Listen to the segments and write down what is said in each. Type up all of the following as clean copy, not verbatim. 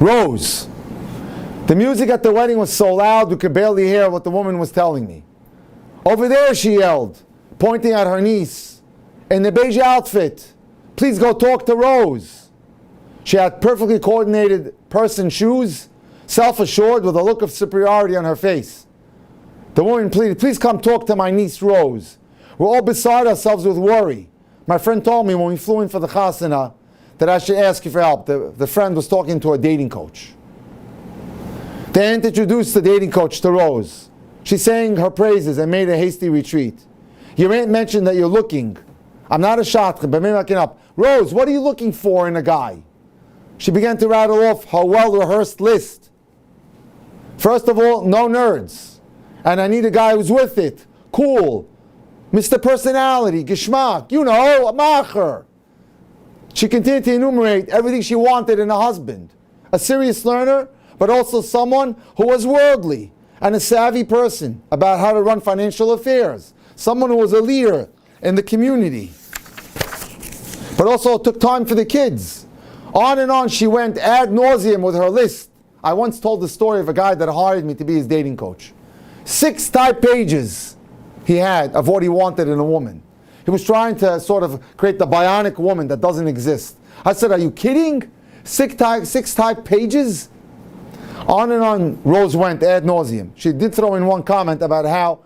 Rose, the music at the wedding was so loud we could barely hear what the woman was telling me. Over there, she yelled, pointing at her niece, in the beige outfit. Please go talk to Rose. She had perfectly coordinated purse and shoes, self-assured with a look of superiority on her face. The woman pleaded, please come talk to my niece Rose. We're all beside ourselves with worry. My friend told me when we flew in for the chasana that I should ask you for help. The friend was talking to a dating coach. They introduced the dating coach to Rose. She sang her praises and made a hasty retreat. You mentioned that you're looking. I'm not a shadchan, but maybe I can help. Rose, what are you looking for in a guy? She began to rattle off her well-rehearsed list. First of all, no nerds. And I need a guy who's with it. Cool. Mr. Personality, Geschmack, you know, a macher. She continued to enumerate everything she wanted in a husband. A serious learner, but also someone who was worldly and a savvy person about how to run financial affairs. Someone who was a leader in the community. But also took time for the kids. On and on she went ad nauseum with her list. I once told the story of a guy that hired me to be his dating coach. 6 type pages he had of what he wanted in a woman. He was trying to sort of create the bionic woman that doesn't exist. I said, are you kidding? 6 type pages? On and on Rose went ad nauseum. She did throw in one comment about how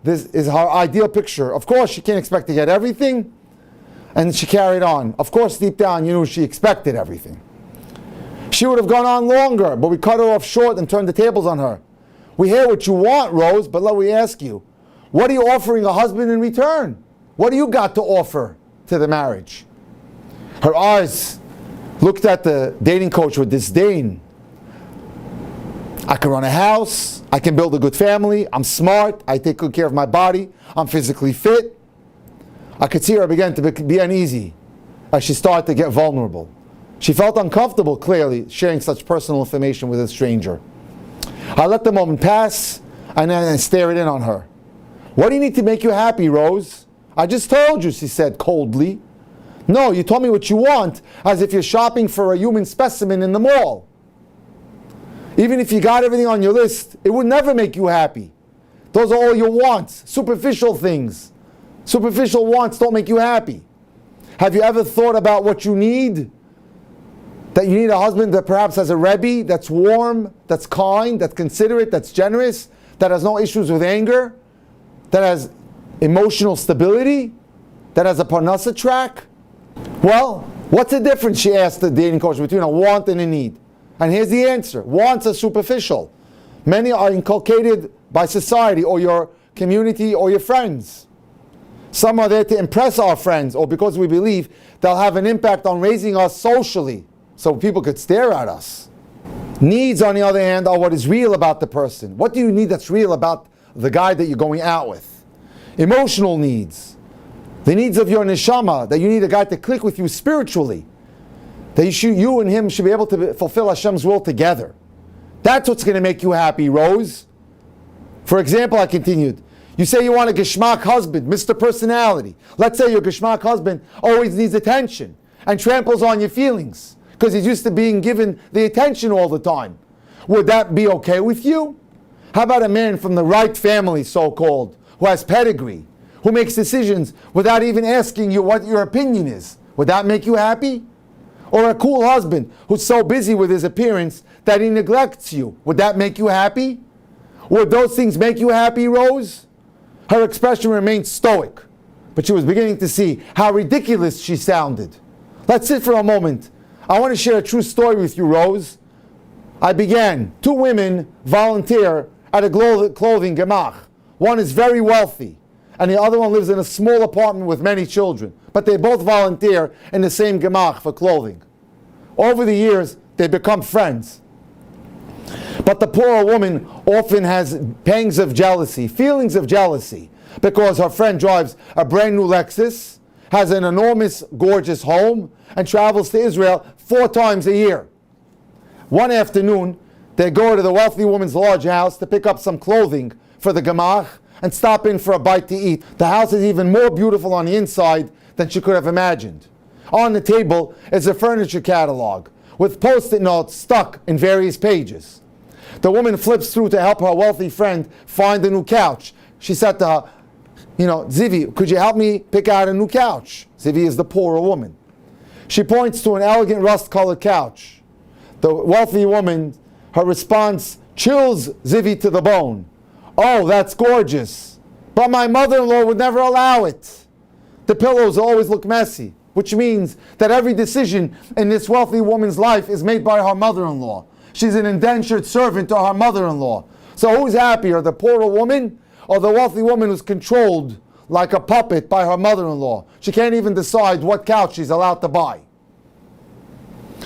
this is her ideal picture. Of course, she can't expect to get everything. And she carried on. Of course, deep down, you knew she expected everything. She would have gone on longer, but we cut her off short and turned the tables on her. We hear what you want, Rose, but let me ask you, what are you offering a husband in return? What do you got to offer to the marriage? Her eyes looked at the dating coach with disdain. I can run a house, I can build a good family, I'm smart, I take good care of my body, I'm physically fit. I could see her begin to be uneasy as she started to get vulnerable. She felt uncomfortable, clearly, sharing such personal information with a stranger. I let the moment pass and then I stared in on her. What do you need to make you happy, Rose? I just told you, she said coldly. No, you told me what you want, as if you're shopping for a human specimen in the mall. Even if you got everything on your list, it would never make you happy. Those are all your wants, superficial things. Superficial wants don't make you happy. Have you ever thought about what you need? That you need a husband that perhaps has a Rabbi, that's warm, that's kind, that's considerate, that's generous, that has no issues with anger, that has emotional stability, that has a parnasa track? Well, what's the difference, she asked the dating coach, between a want and a need? And here's the answer. Wants are superficial. Many are inculcated by society or your community or your friends. Some are there to impress our friends or because we believe they'll have an impact on raising us socially so people could stare at us. Needs, on the other hand, are what is real about the person. What do you need that's real about the guy that you're going out with? Emotional needs. The needs of your neshama, that you need a guy to click with you spiritually. That you and him should be able to fulfill Hashem's will together. That's what's going to make you happy, Rose. For example, I continued, you say you want a geschmack husband, Mr. Personality. Let's say your geschmack husband always needs attention and tramples on your feelings because he's used to being given the attention all the time. Would that be okay with you? How about a man from the right family, so-called, who has pedigree, who makes decisions without even asking you what your opinion is? Would that make you happy? Or a cool husband who's so busy with his appearance that he neglects you. Would that make you happy? Would those things make you happy, Rose? Her expression remained stoic, but she was beginning to see how ridiculous she sounded. Let's sit for a moment. I want to share a true story with you, Rose. I began. 2 women volunteer at a clothing gemach. One is very wealthy, and the other one lives in a small apartment with many children. But they both volunteer in the same gemach for clothing. Over the years, they become friends. But the poorer woman often has pangs of jealousy, feelings of jealousy, because her friend drives a brand new Lexus, has an enormous, gorgeous home, and travels to Israel 4 times a year. One afternoon, they go to the wealthy woman's large house to pick up some clothing for the gemach and stop in for a bite to eat. The house is even more beautiful on the inside than she could have imagined. On the table is a furniture catalog with post-it notes stuck in various pages. The woman flips through to help her wealthy friend find a new couch. She said to her, Zivi, could you help me pick out a new couch? Zivi is the poorer woman. She points to an elegant rust-colored couch. The wealthy woman, her response chills Zivi to the bone. Oh, that's gorgeous. But my mother-in-law would never allow it. The pillows always look messy, which means that every decision in this wealthy woman's life is made by her mother-in-law. She's an indentured servant to her mother-in-law. So who's happier, the poorer woman or the wealthy woman who's controlled like a puppet by her mother-in-law? She can't even decide what couch she's allowed to buy.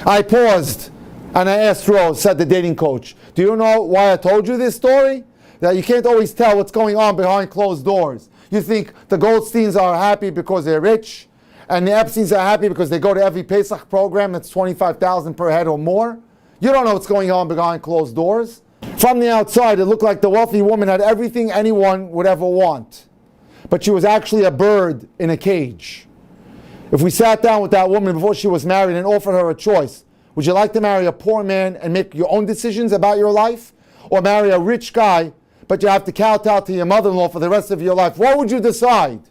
I paused and I asked Rose, said the dating coach, do you know why I told you this story? That you can't always tell what's going on behind closed doors. You think the Goldsteins are happy because they're rich, and the Epsteins are happy because they go to every Pesach program that's $25,000 per head or more. You don't know what's going on behind closed doors. From the outside, it looked like the wealthy woman had everything anyone would ever want. But she was actually a bird in a cage. If we sat down with that woman before she was married and offered her a choice, would you like to marry a poor man and make your own decisions about your life? Or marry a rich guy, but you have to kowtow to your mother-in-law for the rest of your life? What would you decide?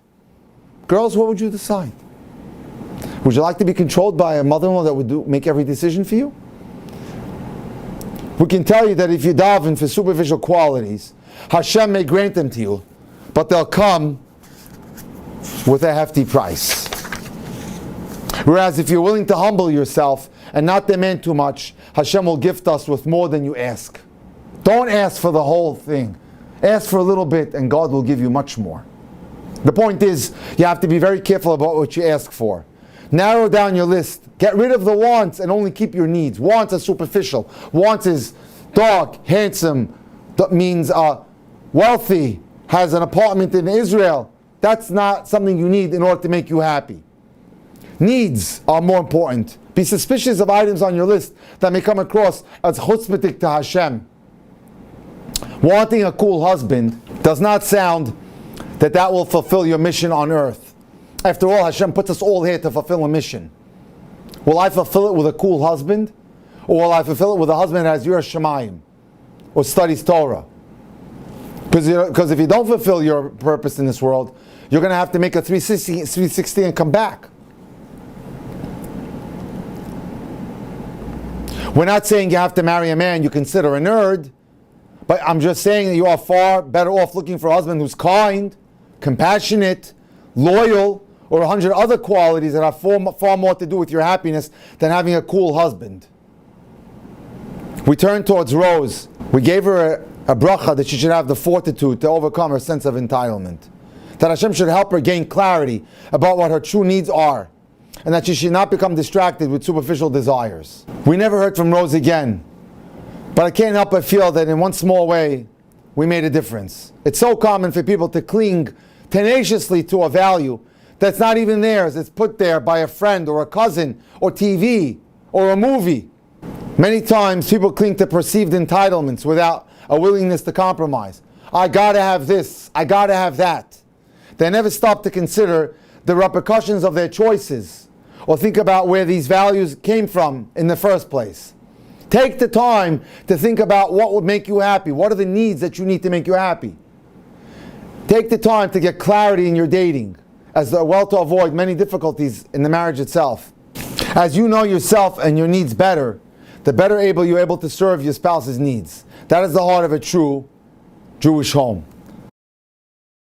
Girls, what would you decide? Would you like to be controlled by a mother-in-law that would make every decision for you? We can tell you that if you daven for superficial qualities, Hashem may grant them to you, but they'll come with a hefty price. Whereas if you're willing to humble yourself and not demand too much, Hashem will gift us with more than you ask. Don't ask for the whole thing. Ask for a little bit and God will give you much more. The point is, you have to be very careful about what you ask for. Narrow down your list. Get rid of the wants and only keep your needs. Wants are superficial. Wants is dark, handsome, that means wealthy, has an apartment in Israel. That's not something you need in order to make you happy. Needs are more important. Be suspicious of items on your list that may come across as chutzpahdik to Hashem. Wanting a cool husband does not sound that will fulfill your mission on earth. After all, Hashem puts us all here to fulfill a mission. Will I fulfill it with a cool husband? Or will I fulfill it with a husband that has Yiras Shamayim or studies Torah? Because if you don't fulfill your purpose in this world, you're going to have to make a 360 and come back. We're not saying you have to marry a man you consider a nerd, but I'm just saying that you are far better off looking for a husband who's kind, compassionate, loyal, or 100 other qualities that have far more to do with your happiness than having a cool husband. We turned towards Rose. We gave her a bracha that she should have the fortitude to overcome her sense of entitlement. That Hashem should help her gain clarity about what her true needs are, and that she should not become distracted with superficial desires. We never heard from Rose again, but I can't help but feel that in one small way, we made a difference. It's so common for people to cling tenaciously to a value that's not even theirs. It's put there by a friend or a cousin or TV or a movie. Many times people cling to perceived entitlements without a willingness to compromise. I gotta have this, I gotta have that. They never stop to consider the repercussions of their choices or think about where these values came from in the first place. Take the time to think about what would make you happy. What are the needs that you need to make you happy? Take the time to get clarity in your dating, as well to avoid many difficulties in the marriage itself. As you know yourself and your needs better, the better you're able to serve your spouse's needs. That is the heart of a true Jewish home.